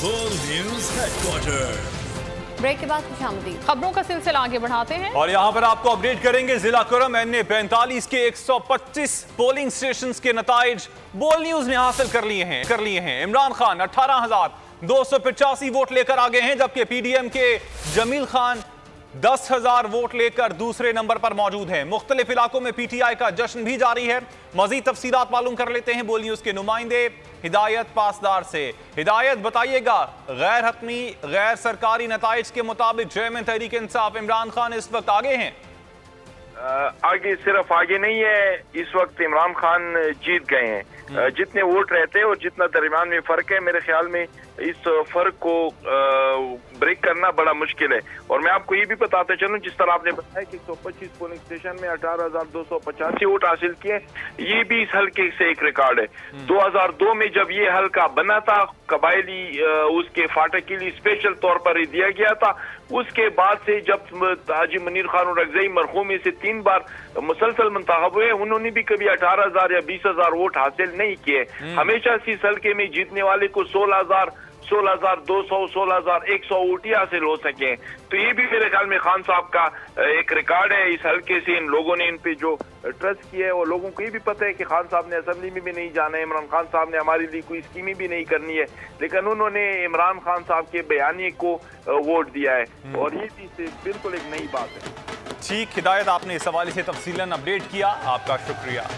बोल news headquarter. Break के बाद खुशामदीद। खबरों का सिलसिला आगे बढ़ाते हैं और यहां पर आपको अपडेट करेंगे जिला कुरम NA-45 के 125 पोलिंग स्टेशंस के नताइज बोल न्यूज ने हासिल कर लिए हैं। इमरान खान 18,285 वोट लेकर आगे हैं, जबकि PDM के जमील खान 10,000 वोट लेकर दूसरे नंबर पर मौजूद हैं। मुख्तलिफ इलाकों में PTI का जश्न भी जारी है। मजीद तफसीलात मालूम कर लेते हैं बोल न्यूज के नुमाइंदे हिदायत पासदार से। हिदायत, बताइएगा, गैर हतमी गैर सरकारी नताइज के मुताबिक चेयरमैन तहरीक इंसाफ इमरान खान इस वक्त आगे हैं? आगे सिर्फ आगे नहीं है, इस वक्त इमरान खान जीत गए हैं। जितने वोट रहते हैं और जितना दरमियान में फर्क है, मेरे ख्याल में इस फर्क को ब्रेक करना बड़ा मुश्किल है। और मैं आपको ये भी बताते चलूं, जिस तरह आपने बताया कि 125 पोलिंग स्टेशन में 18,285 वोट हासिल किए, ये भी इस हल्के से एक रिकॉर्ड है। 2002 में जब ये हल्का बना था, कबायली उसके फाटक के लिए स्पेशल तौर पर ही दिया गया था। उसके बाद से जब हाजी मुनीर खान और अगजई मरहूम में से 3 बार मुसलसल मुंतखब हुए, उन्होंने भी कभी 18,000 या 20,000 वोट हासिल नहीं किए। हमेशा इस हल्के में जीतने वाले को 16,000, 16,200, 16,100 वोट हासिल हो सके। तो ये भी मेरे ख्याल में खान साहब का एक रिकॉर्ड है। इस हल्के से इन लोगों ने इन पे जो ट्रस्ट किया है, और लोगों को ये भी पता है कि खान साहब ने असेंबली में भी नहीं जाना है, इमरान खान साहब ने हमारे लिए कोई स्कीमें भी नहीं करनी है, लेकिन उन्होंने इमरान खान साहब के बयानी को वोट दिया है। और ये भी बिल्कुल एक नई बात है। ठीक हिदायत, आपने इस हवाले से तफसीलन अपडेट किया, आपका शुक्रिया।